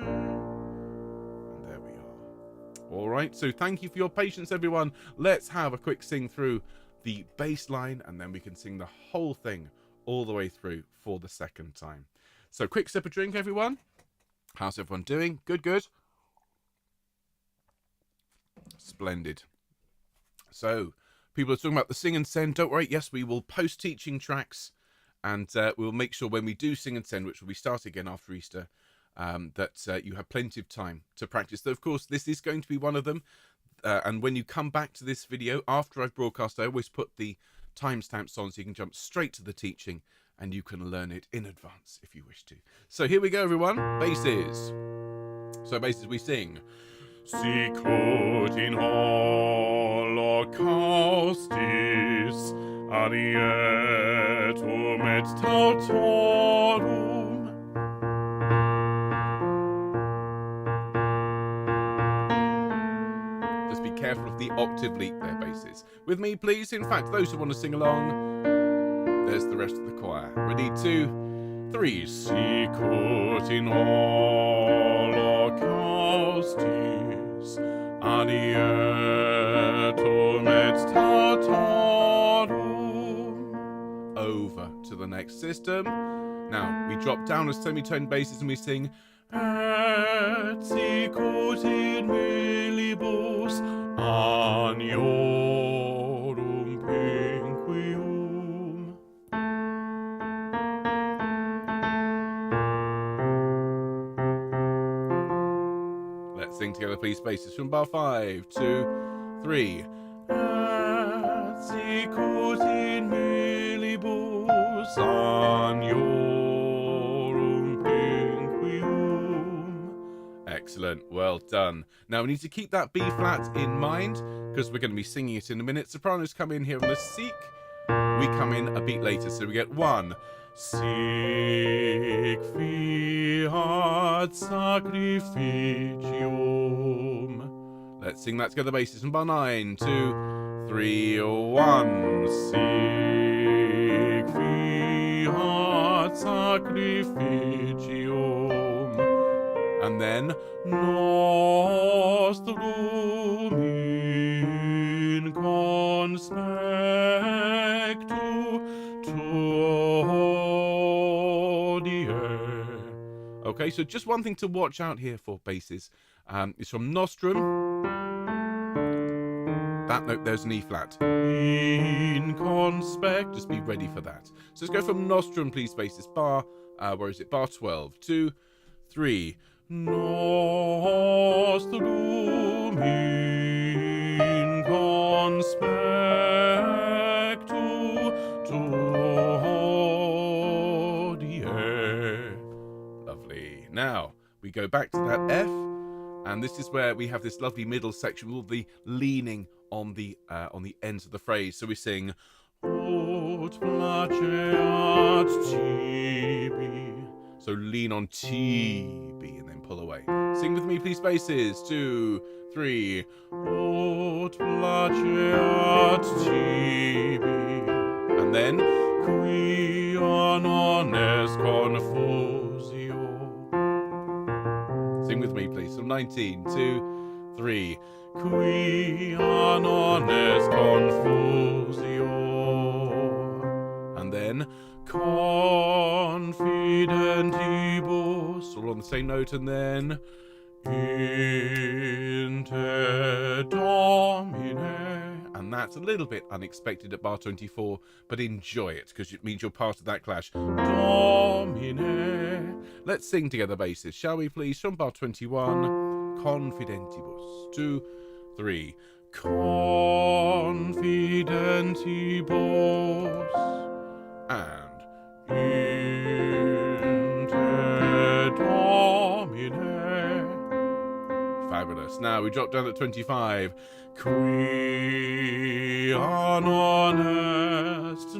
And there we are. All right. right? So thank you for your patience, everyone. Let's have a quick sing through the bass line, and then we can sing the whole thing all the way through for the second time. So quick sip of drink, everyone. How's everyone doing? Good, good. Splendid. So people are talking about the sing and send. Don't worry. Yes, we will post teaching tracks, and we'll make sure when we do sing and send, which will be starting again after Easter, that you have plenty of time to practice. Though, of course, this is going to be one of them. And when you come back to this video after I've broadcast, I always put the timestamps on so you can jump straight to the teaching and you can learn it in advance if you wish to. So here we go, everyone. Basses. So basses, we sing. Sicut in Holocaustis arietum et tautorum. Just be careful of the octave leap there, basses. With me, please. In fact, those who want to sing along, there's the rest of the choir. Ready, 2, 3. Sicut in Holocaustis arietum et tautorum. Over to the next system. Now, we drop down as semitone basses and we sing et sicut in millibus aniorum pinquium. Let's sing together, please, basses from bar 5, 2, 3. Et sicut in millibus aniorum pinquium. Excellent, well done. Now we need to keep that B flat in mind because we're going to be singing it in a minute. Sopranos come in here on the Sic. We come in a beat later, so we get 1. Sic fiat sacrificium. Let's sing that together, basses from bar 9, 2, 3, 1. Sic fiat sacrificium. And then nostrum in conspectu tuodie. Okay, so just one thing to watch out here for basses is from nostrum. That note, there's an E flat. In conspect, just be ready for that. So let's go from nostrum, please, basses. Bar, where is it? Bar 12, 2, 3. Nostrum in conspectu tuodie. Lovely. Now, we go back to that F, and this is where we have this lovely middle section with all the leaning on the ends of the phrase. So we sing Ut placeat tibi. So lean on tibi and then pull away. Sing with me, please, basses. 2, 3. Ut placeat tibi. And then quia non est confusio. Sing with me, please. So 19, 2, 3. Quia non est confusio. And then confidentibus, all on the same note, and then in te domine. And that's a little bit unexpected at bar 24, but enjoy it because it means you're part of that clash. Domine. Let's sing together, basses, shall we, please? From bar 21, confidentibus. 2, 3. Confidentibus. And in te domine. Fabulous. Now we drop down at 25. Quia non est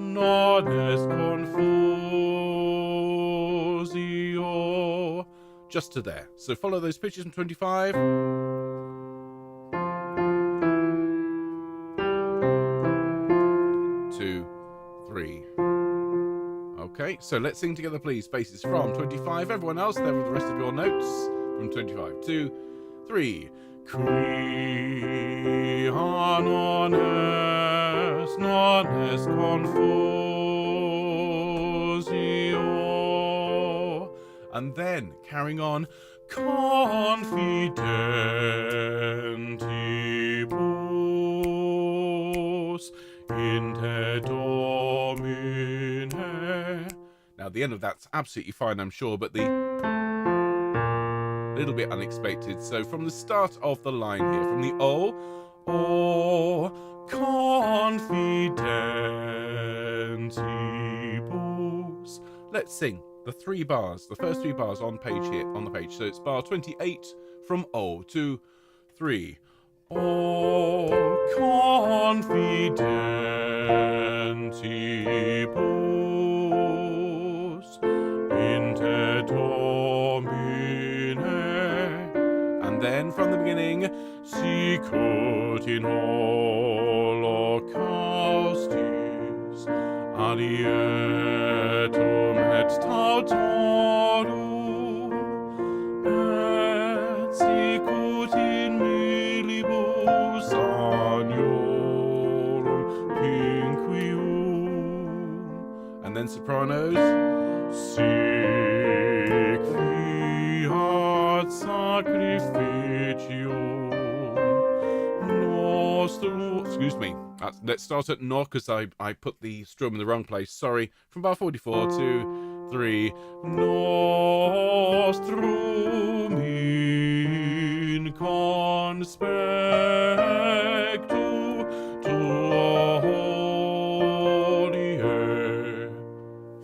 confusio. Just to there. So follow those pitches from 25. 2, 3. Okay, so let's sing together, please. Basses from 25. Everyone else, there are the rest of your notes from 25. 2, 3. qui non est confusio. And then, carrying on, confidentibus in te Domine. Now, the end of that's absolutely fine, I'm sure, but the little bit unexpected. So from the start of the line here, from the O, confidentibus. Let's sing the 3 bars, the first 3 bars on page here, on the page. So it's bar 28 from O, 2, 3. O confidentibus in te Domine. And then from the beginning, Sicut in Holocaustis adietum et tautorum et sicut in millibus aniorum pinquium. And then sopranos, sic fiat sacrificium nostrum. Excuse me. Let's start at no, because I put the strum in the wrong place. Sorry. From bar 44, 2, 3. Nostrum in conspectu tuo hodie.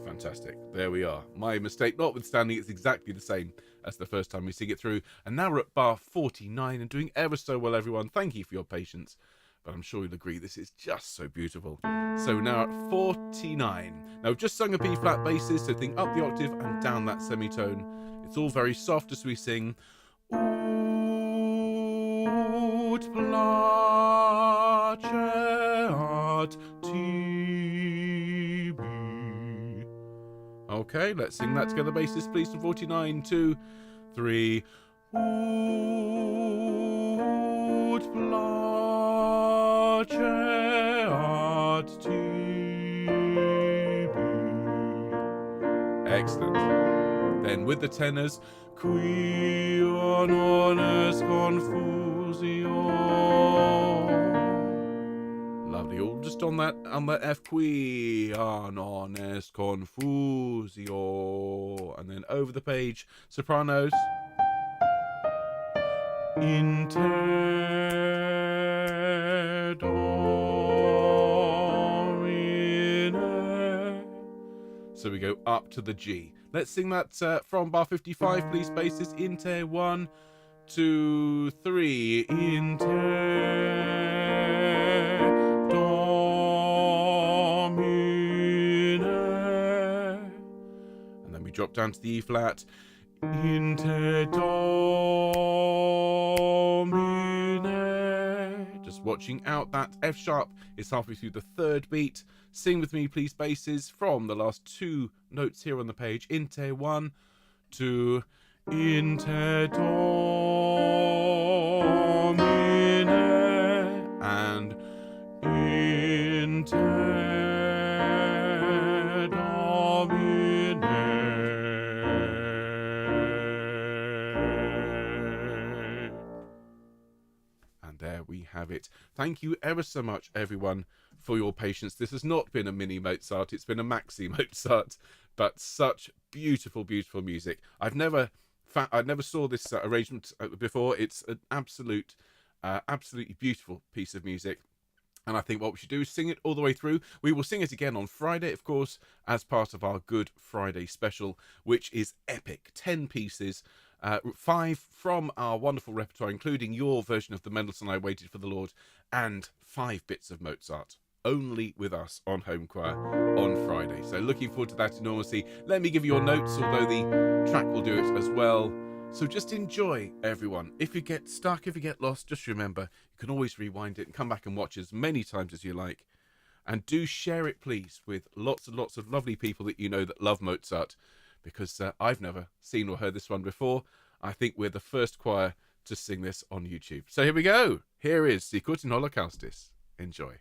Fantastic. There we are. My mistake notwithstanding, it's exactly the same as the first time we sing it through. And now we're at bar 49 and doing ever so well, everyone. Thank you for your patience. But I'm sure you'll agree this is just so beautiful. So now at 49. Now we've just sung a B flat basis, so think up the octave and down that semitone. It's all very soft as we sing. Ut placeat tibi. Okay, let's sing that together. Basis, please, from 49, 2, 3. Ut placeat tibi. Excellent. Then with the tenors, qui non est confusio. Lovely. All just on that F, qui non est confusio. And then over the page, sopranos. In te Domine. So we go up to the G. Let's sing that from bar 55, please. Basis. In te 1, 2, 3. In te Domine. And then we drop down to the E flat. In te Domine. Just watching out, that F sharp is halfway through the 3rd beat. Sing with me, please, basses, from the last 2 notes here on the page. In te 1, 2. In te Domine. And in te Domine. And there we have it. Thank you ever so much, everyone, for your patience. This has not been a mini Mozart, it's been a maxi Mozart, but such beautiful, beautiful music. I never saw this arrangement before. It's an absolutely beautiful piece of music. And I think what we should do is sing it all the way through. We will sing it again on Friday, of course, as part of our Good Friday special, which is epic. 10 pieces, 5 from our wonderful repertoire, including your version of the Mendelssohn I Waited for the Lord, and 5 bits of Mozart, only with us on Home Choir on Friday. So looking forward to that enormously. Let me give you your notes, although the track will do it as well. So just enjoy, everyone. If you get stuck, if you get lost, just remember, you can always rewind it and come back and watch as many times as you like. And do share it, please, with lots and lots of lovely people that you know that love Mozart, because I've never seen or heard this one before. I think we're the first choir to sing this on YouTube. So here we go. Here is Sicut in Holocaustis. Enjoy.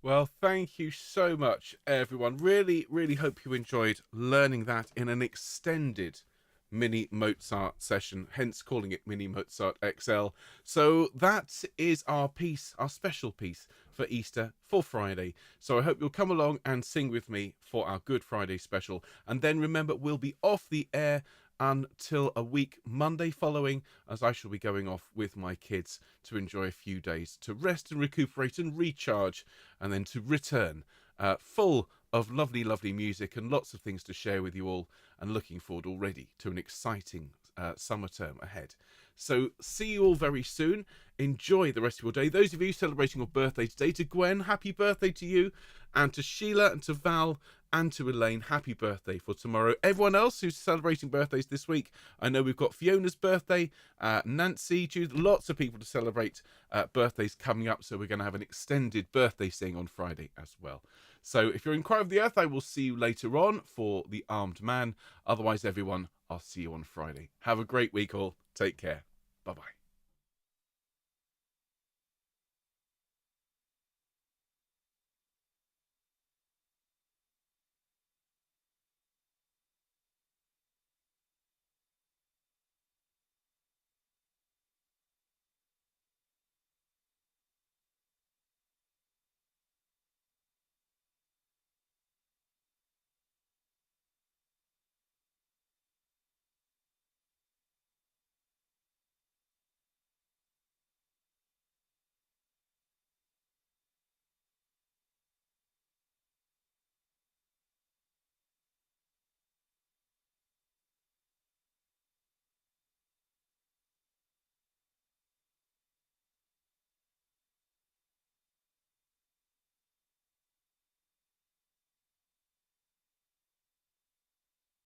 Well, thank you so much, everyone. Really, really hope you enjoyed learning that in an extended mini Mozart session, hence calling it Mini Mozart XL. So that is our piece, our special piece for Easter, for Friday. So I hope you'll come along and sing with me for our Good Friday special. And then remember, we'll be off the air until a week Monday following, as I shall be going off with my kids to enjoy a few days to rest and recuperate and recharge, and then to return full of lovely, lovely music and lots of things to share with you all, and looking forward already to an exciting summer term ahead. So see you all very soon. Enjoy the rest of your day. Those of you celebrating your birthday today, to Gwen, happy birthday to you, and to Sheila and to Val and to Elaine, happy birthday for tomorrow. Everyone else who's celebrating birthdays this week, I know we've got Fiona's birthday, Nancy, Jude, lots of people to celebrate birthdays coming up, so we're going to have an extended birthday sing on Friday as well. So if you're in Cry of the Earth, I will see you later on for The Armed Man. Otherwise, everyone, I'll see you on Friday. Have a great week all. Take care. Bye-bye.